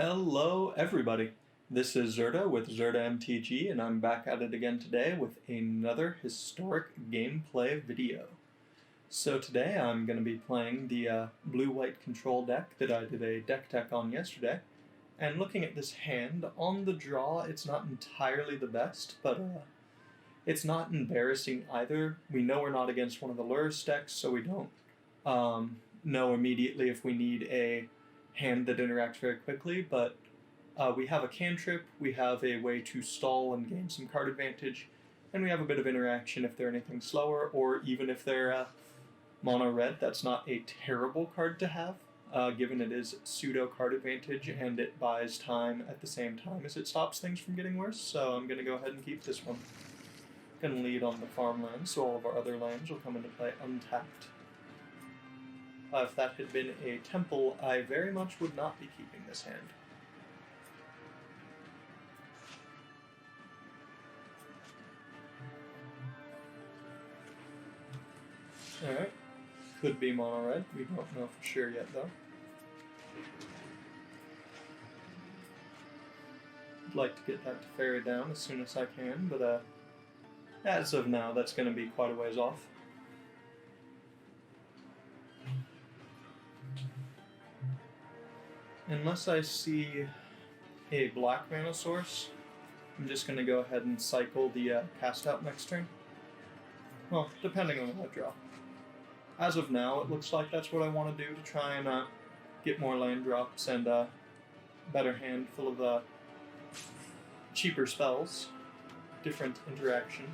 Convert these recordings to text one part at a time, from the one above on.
Hello, everybody. This is Zerda with Zerda MTG, and I'm back at it again today with another historic gameplay video. So today I'm going to be playing the blue-white control deck that I did a deck tech on yesterday. And looking at this hand, on the draw it's not entirely the best, but it's not embarrassing either. We know we're not against one of the Lurrus decks, so we don't know immediately if we need a hand that interacts very quickly, but we have a cantrip, we have a way to stall and gain some card advantage, and we have a bit of interaction if they're anything slower, or even if they're mono red. That's not a terrible card to have, given it is pseudo card advantage and it buys time at the same time as it stops things from getting worse, so I'm going to go ahead and keep this one. Going to lead on the farmland, so all of our other lands will come into play untapped. If that had been a temple, I very much would not be keeping this hand. Alright. Could be mono red. We don't know for sure yet, though. I'd like to get that to ferry down as soon as I can, but as of now, that's going to be quite a ways off. Unless I see a black mana source, I'm just going to go ahead and cycle the cast out next turn. Well, depending on what I draw. As of now, it looks like that's what I want to do to try and get more land drops and a better hand full of cheaper spells. Different interaction.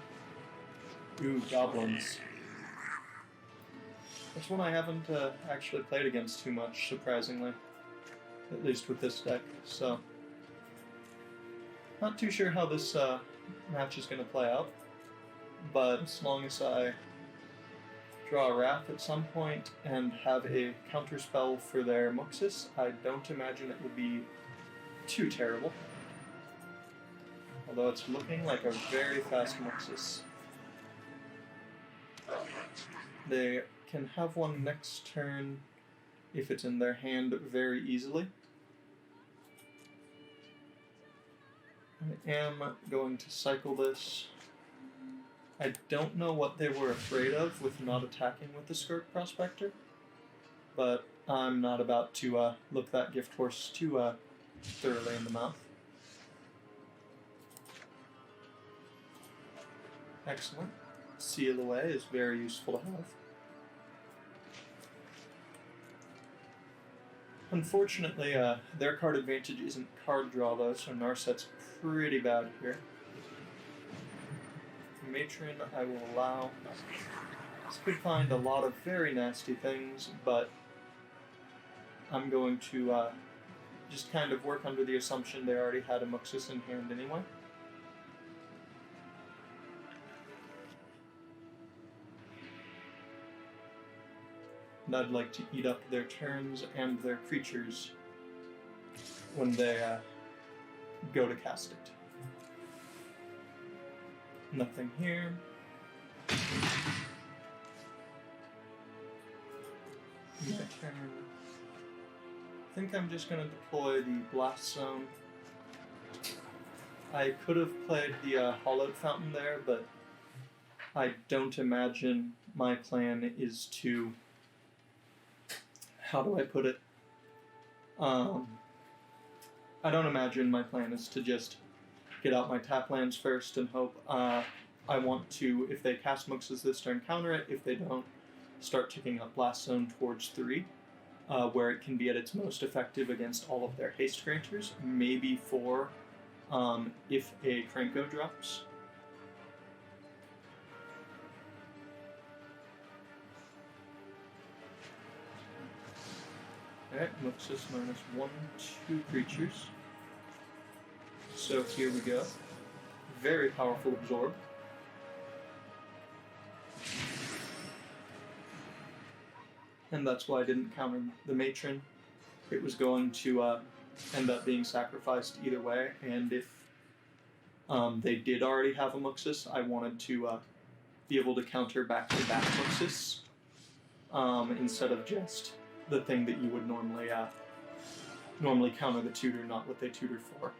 Ooh, goblins. That's one I haven't actually played against too much, surprisingly. At least with this deck, so not too sure how this match is going to play out, but as long as I draw a Wrath at some point and have a counterspell for their Muxus, I don't imagine it will be too terrible. Although it's looking like a very fast Muxus. They can have one next turn if it's in their hand very easily. I am going to cycle this. I don't know what they were afraid of with not attacking with the Skirk Prospector, but I'm not about to look that gift horse too thoroughly in the mouth. Excellent. Seal Away is very useful to have. Unfortunately, their card advantage isn't card draw, though, so Narset's pretty bad here. Matron, I will allow. This could find a lot of very nasty things, but I'm going to just kind of work under the assumption they already had a Muxus in hand anyway. And I'd like to eat up their turns and their creatures when they go to cast it. Nothing here. My turn. I think I'm just going to deploy the Blast Zone. I could have played the Hollowed Fountain there, but I don't imagine my plan is to... How do I put it? I don't imagine my plan is to just get out my tap lands first and hope. I want to, if they cast Muxus this turn, counter it. If they don't, start ticking up Blast Zone towards 3, where it can be at its most effective against all of their haste granters. Maybe 4 if a Krenko drops. Alright, Muxus minus 1, 2 creatures. So here we go. Very powerful Absorb. And that's why I didn't counter the Matron. It was going to end up being sacrificed either way, and if they did already have a Muxus, I wanted to be able to counter back-to-back Muxus instead of just the thing that you would normally normally counter the tutor, not what they tutor for.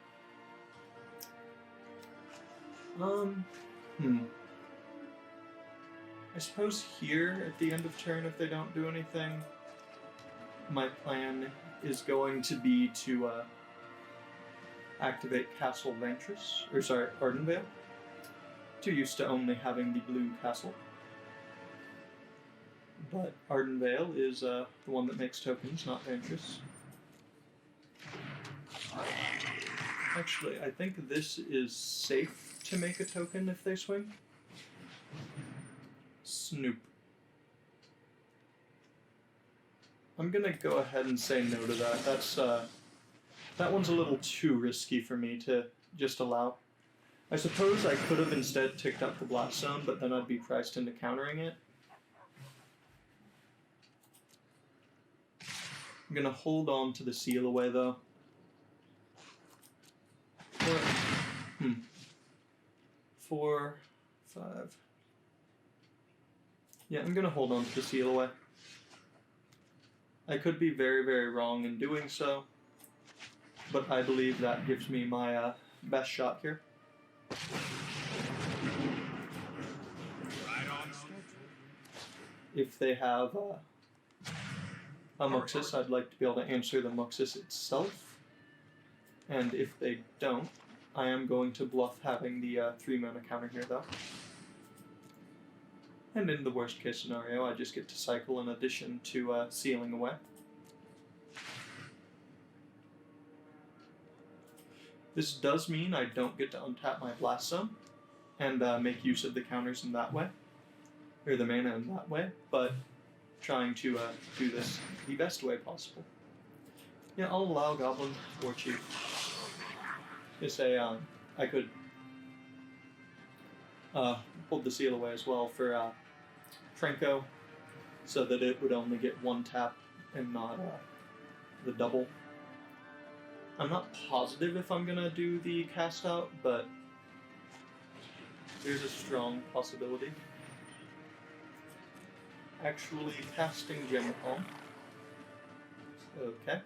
I suppose here, at the end of turn, if they don't do anything, my plan is going to be to activate Castle Ventress, Ardenvale. Too used to only having the blue castle. But Ardenvale is the one that makes tokens, not Ventress. Actually, I think this is safe to make a token if they swing. Snoop. I'm gonna go ahead and say no to that. That one's a little too risky for me to just allow. I suppose I could have instead ticked up the Blast Zone, but then I'd be priced into countering it. I'm gonna hold on to the Seal Away though. 4, 5. Yeah, I'm gonna hold on to the Seal Away. I could be very, very wrong in doing so, but I believe that gives me my best shot here. If they have a Muxus, I'd like to be able to answer the Muxus itself, and if they don't, I am going to bluff having the 3 mana counter here though. And in the worst case scenario, I just get to cycle in addition to Sealing Away. This does mean I don't get to untap my Blast Zone and make use of the counters in that way, or the mana in that way, but trying to do this the best way possible. Yeah, I'll allow Goblin War Chief. Just say I could hold the Seal Away as well for Franco, so that it would only get 1 tap and not the double. I'm not positive if I'm gonna do the cast out, but there's a strong possibility. Actually casting Gem Palm. Okay.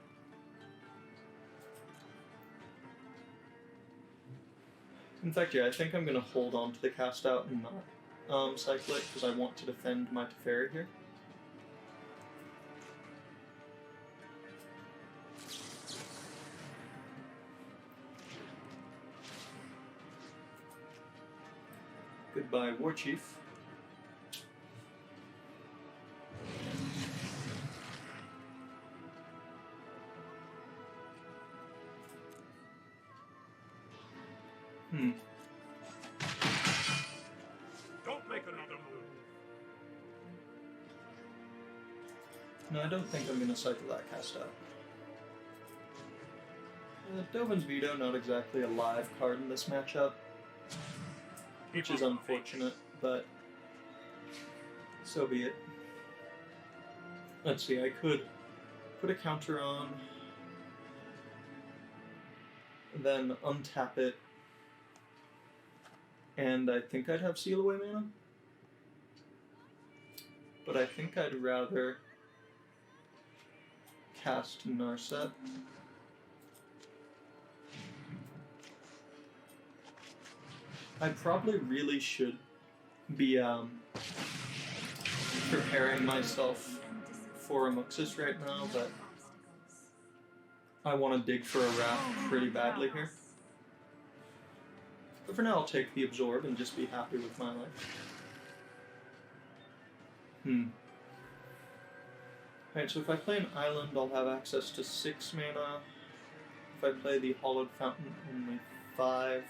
In fact, yeah, I think I'm gonna hold on to the cast out and not cycle it, because I want to defend my Teferi here. Goodbye, War Chief. Don't make another move. No, I don't think I'm going to cycle that cast out. Dovin's Veto, not exactly a live card in this matchup, which is unfortunate, but so be it. Let's see, I could put a counter on, then untap it, and I think I'd have Seal Away mana. But I think I'd rather cast Narset. I probably really should be preparing myself for a Muxus right now, but I want to dig for a Wrath pretty badly here. But for now, I'll take the Absorb and just be happy with my life. Alright, so if I play an island, I'll have access to 6 mana. If I play the Hollowed Fountain, only 5.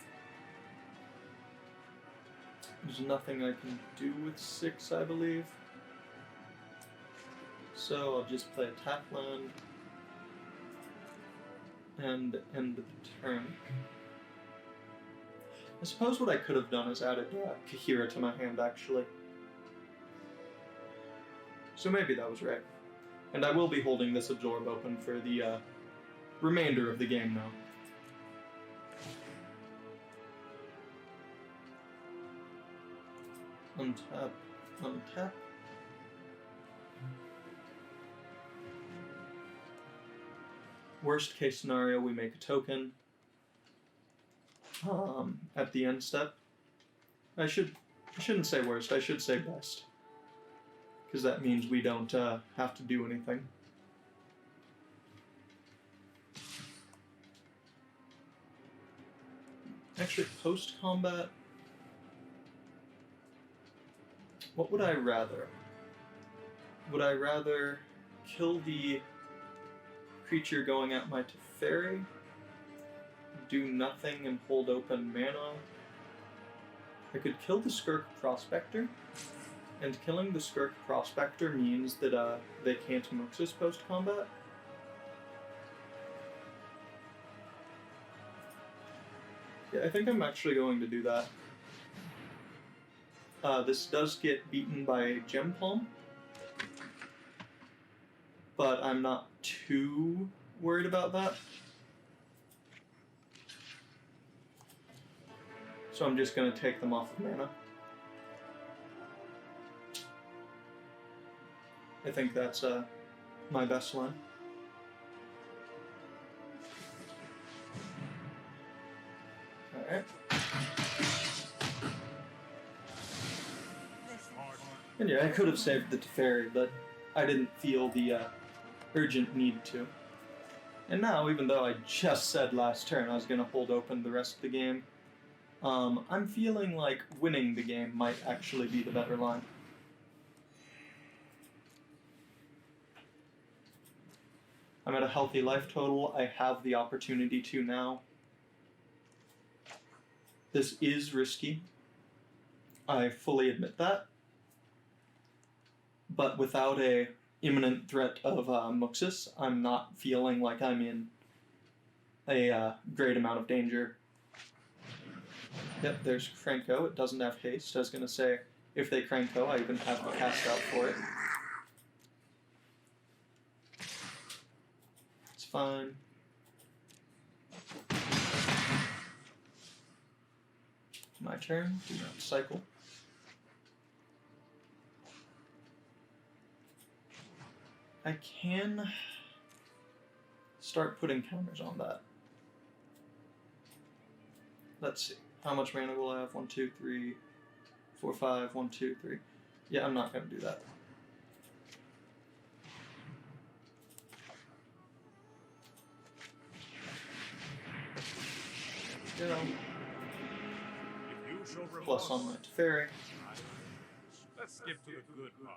There's nothing I can do with 6, I believe. So I'll just play a tap land and end the turn. I suppose what I could have done is added Kahira to my hand, actually. So maybe that was right. And I will be holding this Absorb open for the remainder of the game now. Untap, untap. Worst case scenario, we make a token at the end step. I shouldn't say worst, I should say best. Because that means we don't have to do anything. Actually, post-combat, what would I rather? Would I rather kill the creature going at my Teferi, do nothing and hold open mana? I could kill the Skirk Prospector, and killing the Skirk Prospector means that they can't Muxus post-combat. Yeah, I think I'm actually going to do that. This does get beaten by Gem Palm, but I'm not too worried about that. So I'm just going to take them off of mana. I think that's my best line. Alright. And yeah, I could have saved the Teferi, but I didn't feel the urgent need to. And now, even though I just said last turn I was going to hold open the rest of the game, I'm feeling like winning the game might actually be the better line. I'm at a healthy life total. I have the opportunity to now. This is risky. I fully admit that. But without a imminent threat of Muxus, I'm not feeling like I'm in a great amount of danger. Yep, there's Cranko. It doesn't have haste. I was going to say, if they Cranko, I even have the cast out for it. It's fine. My turn. Do not cycle. I can start putting counters on that. Let's see. How much mana will I have? 1, 2, 3, 4, 5, 1, 2, 3. Yeah, I'm not going to do that. Go. Plus on my Teferi. Let's skip to the good part.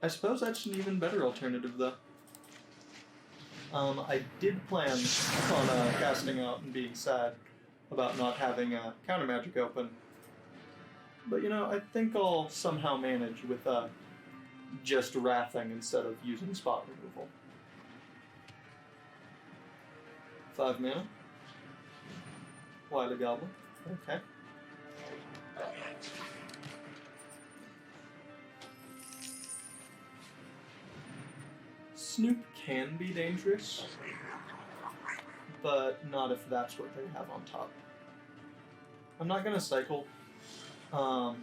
I suppose that's an even better alternative, though. I did plan on casting out and being sad about not having counter magic open. But, you know, I think I'll somehow manage with just wrathing instead of using spot removal. 5 mana. Wily Goblin. Okay. Snoop can be dangerous, but not if that's what they have on top. I'm not gonna cycle. I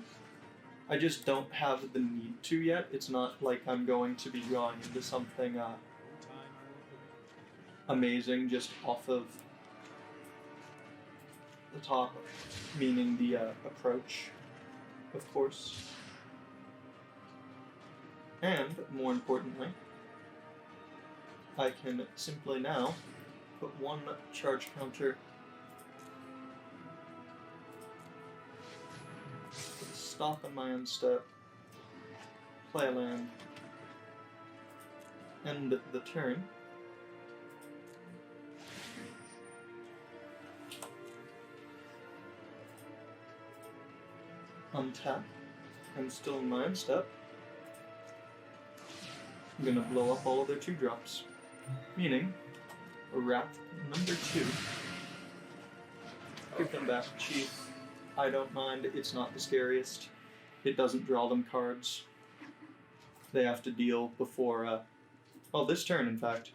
just don't have the need to yet. It's not like I'm going to be drawing into something amazing just off of the top, meaning the approach, of course. And, more importantly, I can simply now put 1 charge counter, put a stop on my end step, play a land, end the turn. Untap. I'm still in my end step. I'm gonna blow up all of their 2-drops. Meaning, Wrath number 2. Give them back, Chief. I don't mind, it's not the scariest. It doesn't draw them cards. They have to deal before, well, this turn, in fact.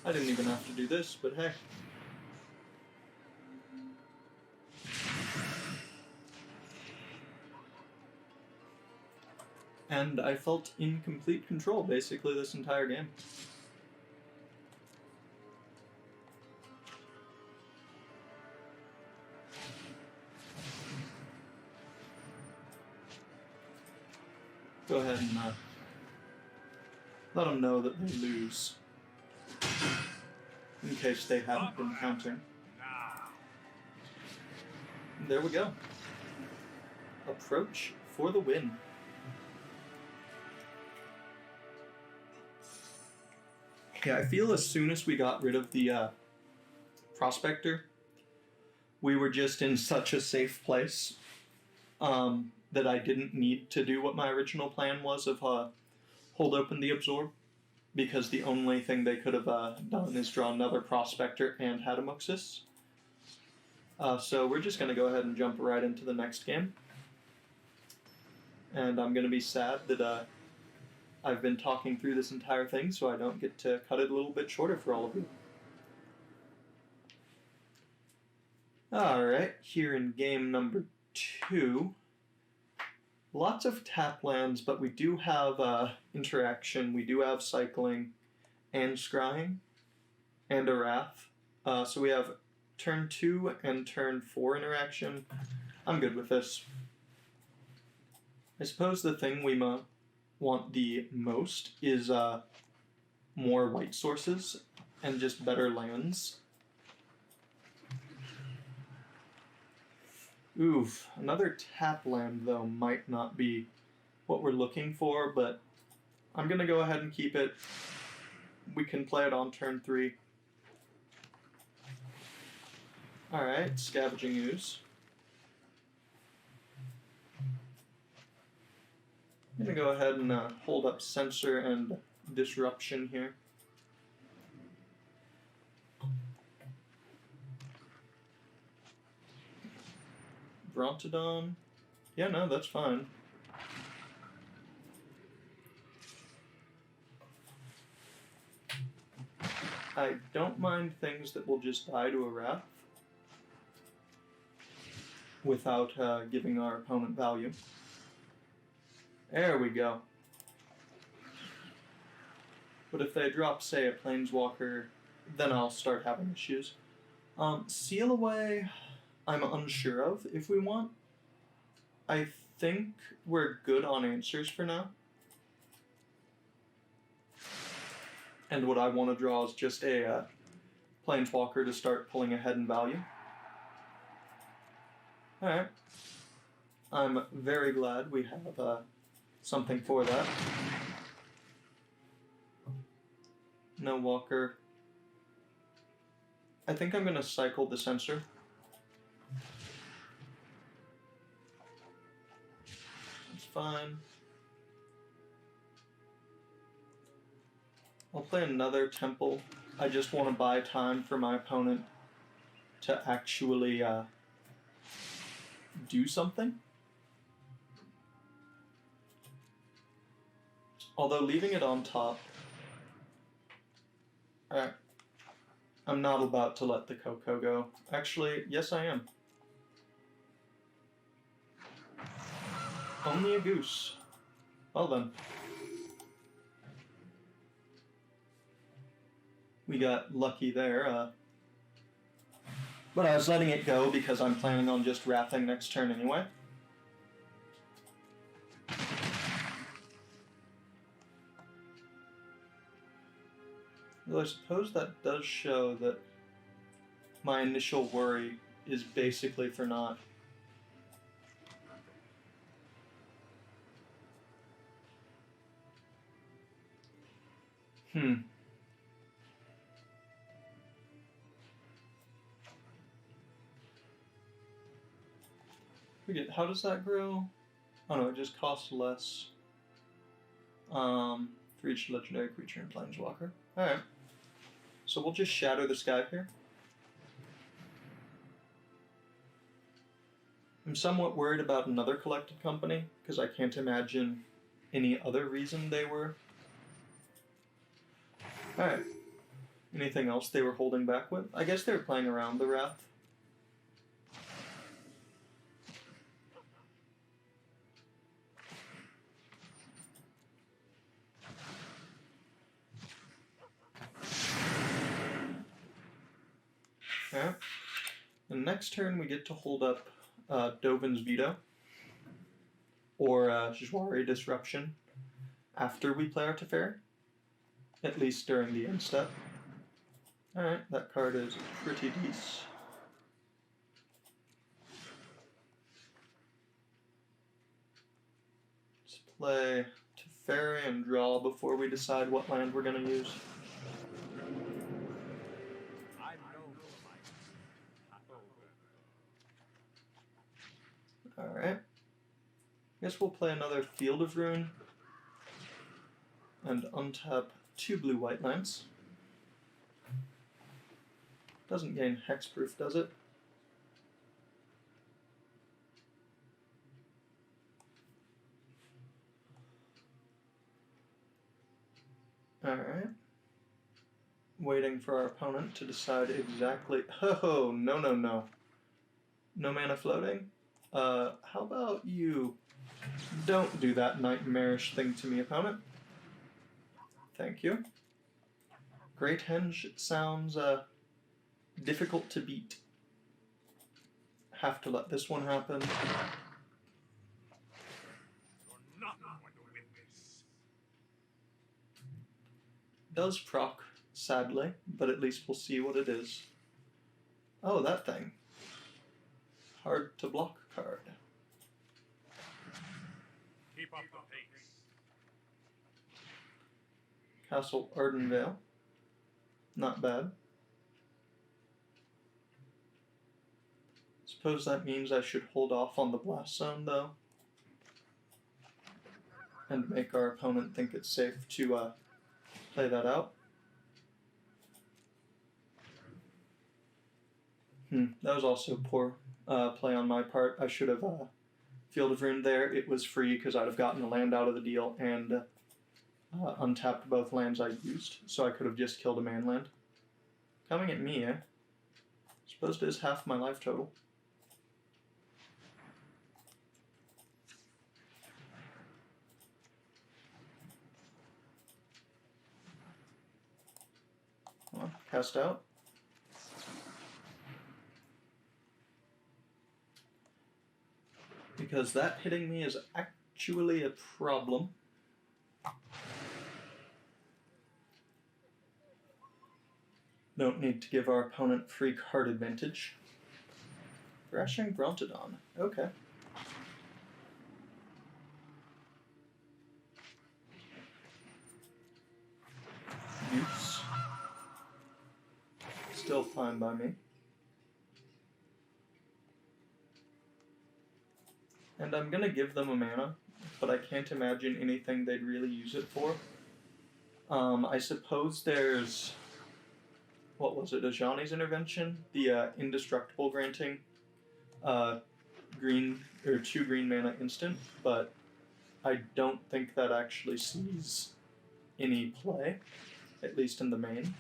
I didn't even have to do this, but hey. And I felt in complete control basically this entire game. Go ahead and let them know that they lose, in case they haven't been counting. And there we go. Approach for the win. Yeah, I feel as soon as we got rid of the prospector, we were just in such a safe place that I didn't need to do what my original plan was of hold open the absorb, because the only thing they could have done is draw another prospector and Hadamoxis. So we're just going to go ahead and jump right into the next game. And I'm going to be sad that I've been talking through this entire thing, so I don't get to cut it a little bit shorter for all of you. Alright, here in game number 2. Lots of tap lands, but we do have interaction, we do have cycling, and scrying, and a wrath. So we have turn 2 and turn 4 interaction. I'm good with this. I suppose the thing we want the most is more white sources and just better lands. Oof, another tap land though might not be what we're looking for, but I'm gonna go ahead and keep it. We can play it on turn 3. Alright, Scavenging Ooze. I'm gonna go ahead and hold up Censor and Disruption here. Brontodon. Yeah, no, that's fine. I don't mind things that will just die to a Wrath without giving our opponent value. There we go. But if they drop, say, a Planeswalker, then I'll start having issues. Seal Away, I'm unsure of if we want. I think we're good on answers for now. And what I want to draw is just a Planeswalker to start pulling ahead in value. Alright. I'm very glad we have something for that. No Walker. I think I'm going to cycle the Censor. That's fine. I'll play another Temple. I just want to buy time for my opponent to actually do something. Although leaving it on top... Alright. I'm not about to let the Coco go. Actually, yes I am. Only a goose. Well then. We got lucky there. But I was letting it go because I'm planning on just wrathing next turn anyway. Though I suppose that does show that my initial worry is basically for naught. Forget, how does that grow? Oh no, it just costs less for each legendary creature and Planeswalker. Alright. So we'll just shatter this guy here. I'm somewhat worried about another collected company, because I can't imagine any other reason they were. Alright. Anything else they were holding back with? I guess they were playing around the Wrath. Alright. The next turn we get to hold up Dovin's Veto, or Jwari Disruption, after we play our Teferi, at least during the end step. Alright, that card is pretty decent. Let's play Teferi and draw before we decide what land we're going to use. Alright. Guess we'll play another Field of Ruin and untap 2 blue-white lands. Doesn't gain hexproof, does it? Alright. Waiting for our opponent to decide exactly... Oh, no, no, no. No mana floating? How about you don't do that nightmarish thing to me, opponent? Thank you. Great Henge sounds difficult to beat. Have to let this one happen. You're not going to win this. Does proc, sadly, but at least we'll see what it is. Oh, that thing. Hard to block card. Keep up the pace. Castle Ardenvale. Not bad. Suppose that means I should hold off on the Blast Zone, though. And make our opponent think it's safe to play that out. That was also poor play on my part. I should have Field of Ruin there. It was free because I'd have gotten a land out of the deal and untapped both lands I used, so I could have just killed a man land. Coming at me, eh? Suppose it is half my life total. Come on, cast out. Because that hitting me is actually a problem. Don't need to give our opponent free card advantage. Thrashing Brontodon. Okay. Use. Still fine by me. And I'm gonna give them a mana, but I can't imagine anything they'd really use it for. I suppose there's... What was it? Ajani's Intervention? The indestructible granting green or 2 green mana instant, but I don't think that actually sees any play, at least in the main.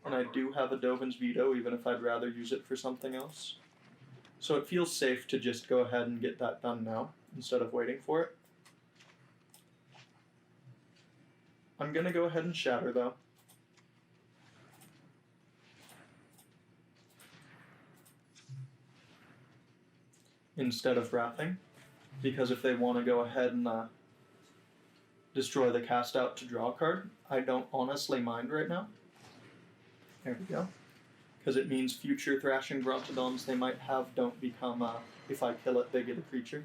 And I do have a Dovin's Veto, even if I'd rather use it for something else. So it feels safe to just go ahead and get that done now, instead of waiting for it. I'm gonna go ahead and Shatter, though. Instead of Wrathing, because if they want to go ahead and destroy the cast out to draw a card, I don't honestly mind right now. There we go. Because it means future Thrashing Brontodons they might have don't become, if I kill it, they get a creature.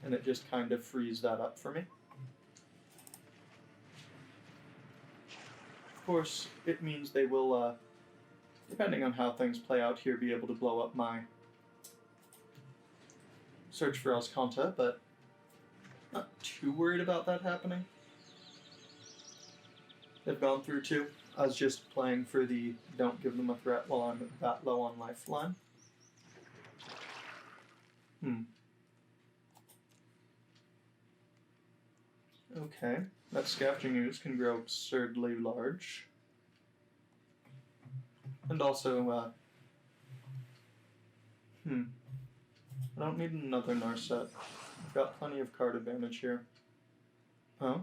And it just kind of frees that up for me. Of course, it means they will, depending on how things play out here, be able to blow up my Search for Elsconta, but not too worried about that happening. They've gone through 2. I was just playing for the don't give them a threat while I'm that low on lifeline. Okay, that Scavenging Ooze can grow absurdly large. And also, I don't need another Narset. I've got plenty of card advantage here. Oh?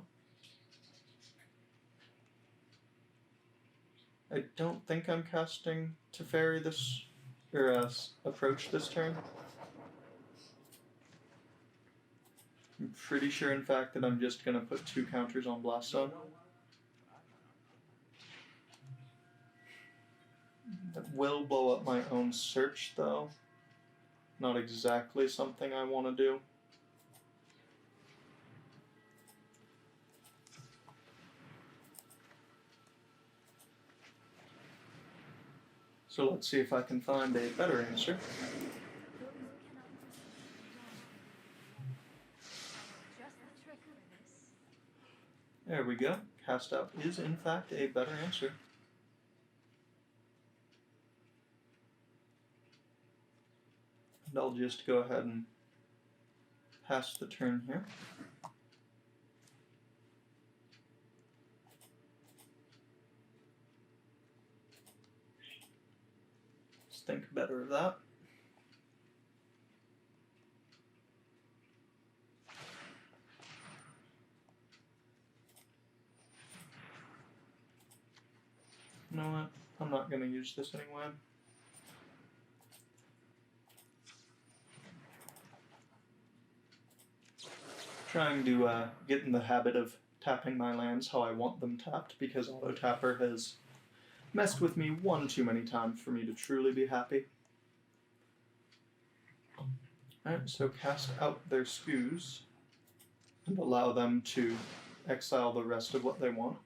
I don't think I'm casting Teferi this, or approach this turn. I'm pretty sure, in fact, that I'm just going to put 2 counters on Blast Zone. That will blow up my own search, though. Not exactly something I want to do. So let's see if I can find a better answer. There we go. Cast out is, in fact, a better answer. And I'll just go ahead and pass the turn here. Let's think better of that. You know what? I'm not going to use this anyway. Trying to get in the habit of tapping my lands how I want them tapped, because Auto Tapper has messed with me one too many times for me to truly be happy. Alright, so cast out their Scoos and allow them to exile the rest of what they want.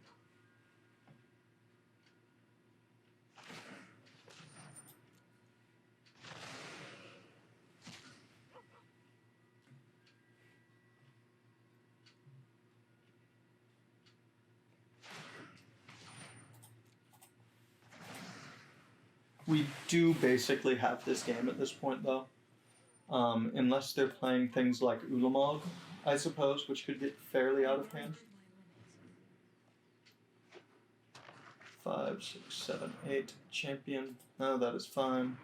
We do basically have this game at this point, though. Unless they're playing things like Ulamog, I suppose, which could get fairly out of hand. 5, 6, 7, 8. Champion. No, that is fine.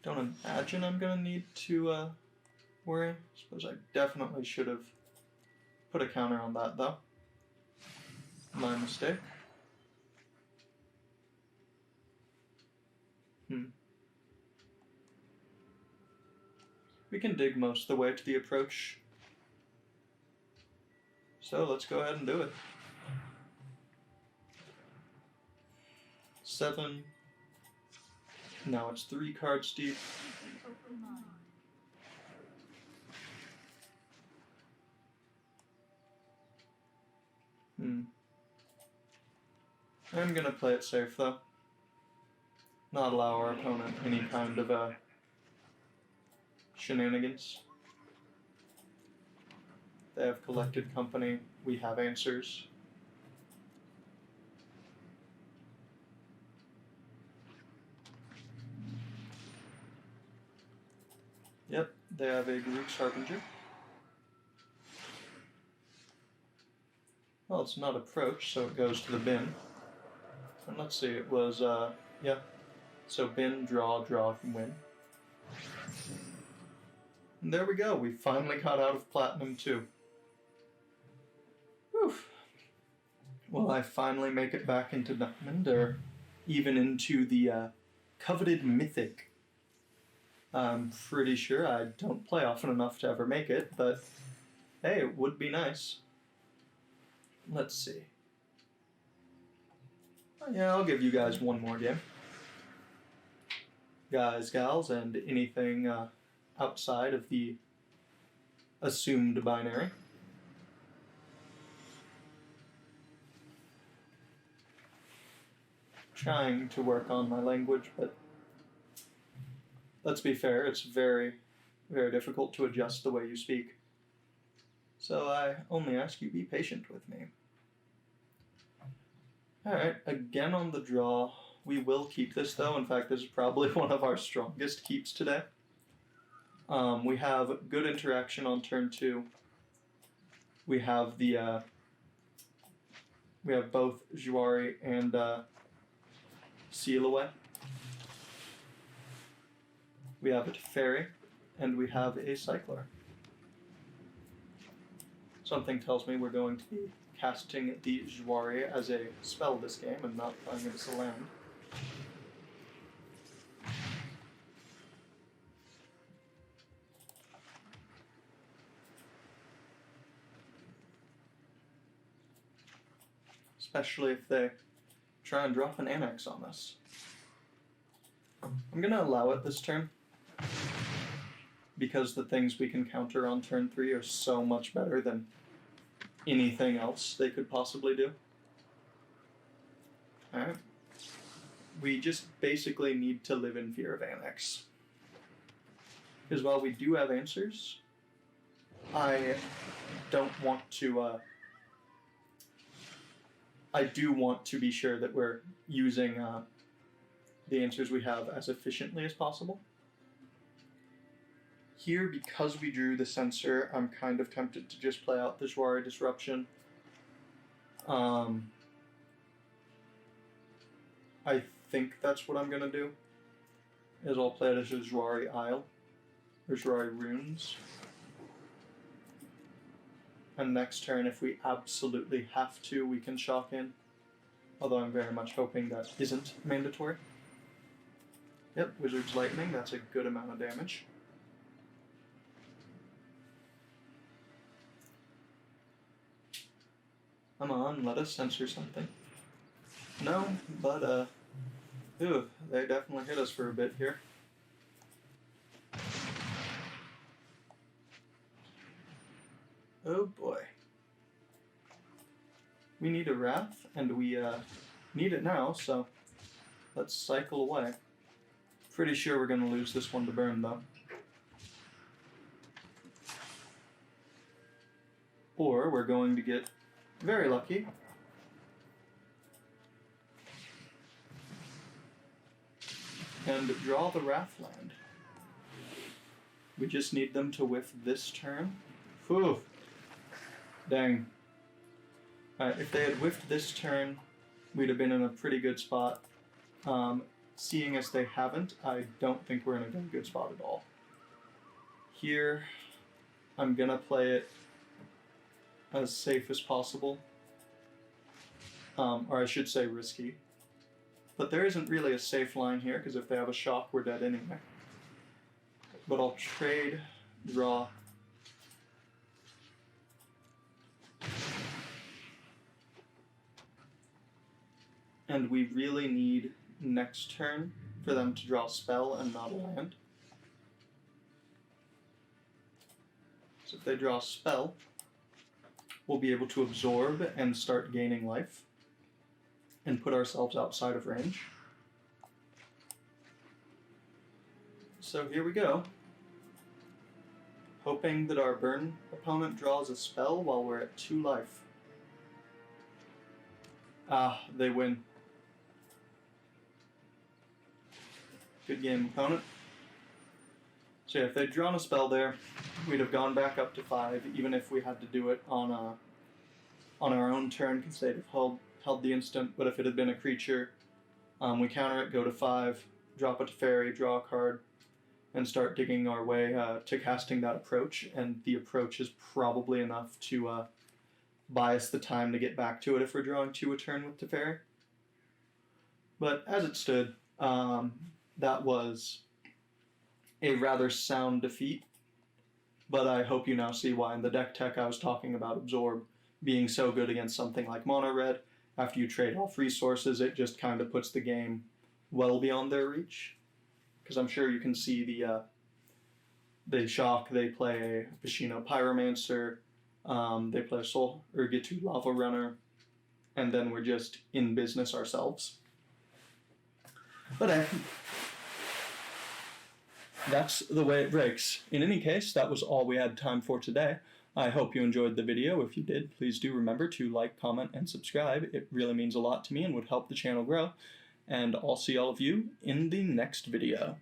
Don't imagine I'm going to need to worry. Suppose I definitely should have put a counter on that, though. My mistake. We can dig most of the way to the approach. So let's go ahead and do it. 7. Now it's 3 cards deep. I'm gonna play it safe, though. Not allow our opponent any kind of shenanigans. They have collected company. We have answers. Yep, they have a Greek's Harbinger. Well, it's not approach, so it goes to the bin. And let's see, it was, yeah. So bin, draw, win. And there we go, we finally got out of Platinum 2. Whew. Will I finally make it back into Diamond, or even into the coveted Mythic? I'm pretty sure I don't play often enough to ever make it, but hey, it would be nice. Let's see. Yeah, I'll give you guys one more game. Guys, gals, and anything outside of the assumed binary. Trying to work on my language, but let's be fair, it's very, very difficult to adjust the way you speak. So I only ask you be patient with me. Alright, again on the draw. We will keep this, though. In fact, this is probably one of our strongest keeps today. We have good interaction on turn 2. We have the we have both Juari and Seal Away. We have a Teferi, and we have a Cycler. Something tells me we're going to be casting the Jwari as a spell this game and not playing it as a land. Especially if they try and drop an annex on us. I'm gonna allow it this turn, because the things we can counter on turn 3 are so much better than anything else they could possibly do. Alright. We just basically need to live in fear of annex. Because while we do have answers, I don't want to, I do want to be sure that we're using the answers we have as efficiently as possible. Here, because we drew the Censor, I'm kind of tempted to just play out the Jwari Disruption. I think that's what I'm going to do, is I'll play it as a Jwari Isle, or Jwari Runes. And next turn, if we absolutely have to, we can shock in. Although I'm very much hoping that isn't mandatory. Yep, Wizard's Lightning, that's a good amount of damage. Come on, let us censor something. No, but, ooh, they definitely hit us for a bit here. Oh boy. We need a Wrath, and we, need it now, so let's cycle away. Pretty sure we're gonna lose this one to burn, though. Or we're going to get very lucky. And draw the Wrathland. We just need them to whiff this turn. Whew. Dang. Alright, if they had whiffed this turn, we'd have been in a pretty good spot. Seeing as they haven't, I don't think we're in a good spot at all. Here, I'm gonna play it as safe as possible. Or I should say risky. But there isn't really a safe line here, because if they have a shock, we're dead anyway. But I'll trade, draw. And we really need next turn for them to draw a spell and not a land. So if they draw a spell, we'll be able to absorb and start gaining life and put ourselves outside of range. So here we go. Hoping that our burn opponent draws a spell while we're at 2 life. Ah, they win. Good game, opponent. So yeah, if they'd drawn a spell there, we'd have gone back up to 5, even if we had to do it on our own turn, because they'd have held the instant. But if it had been a creature, we counter it, go to 5, drop a Teferi, draw a card, and start digging our way to casting that approach. And the approach is probably enough to buy us the time to get back to it if we're drawing 2 a turn with Teferi. But as it stood, that was a rather sound defeat, but I hope you now see why in the deck tech I was talking about Absorb being so good against something like Mono Red. After you trade off resources, it just kind of puts the game well beyond their reach. Because I'm sure you can see they shock, they play a Pashino Pyromancer, they play a Soul Urgitu Lava Runner, and then we're just in business ourselves. But that's the way it breaks. In any case, that was all we had time for today. I hope you enjoyed the video. If you did, please do remember to like, comment, and subscribe. It really means a lot to me and would help the channel grow. And I'll see all of you in the next video.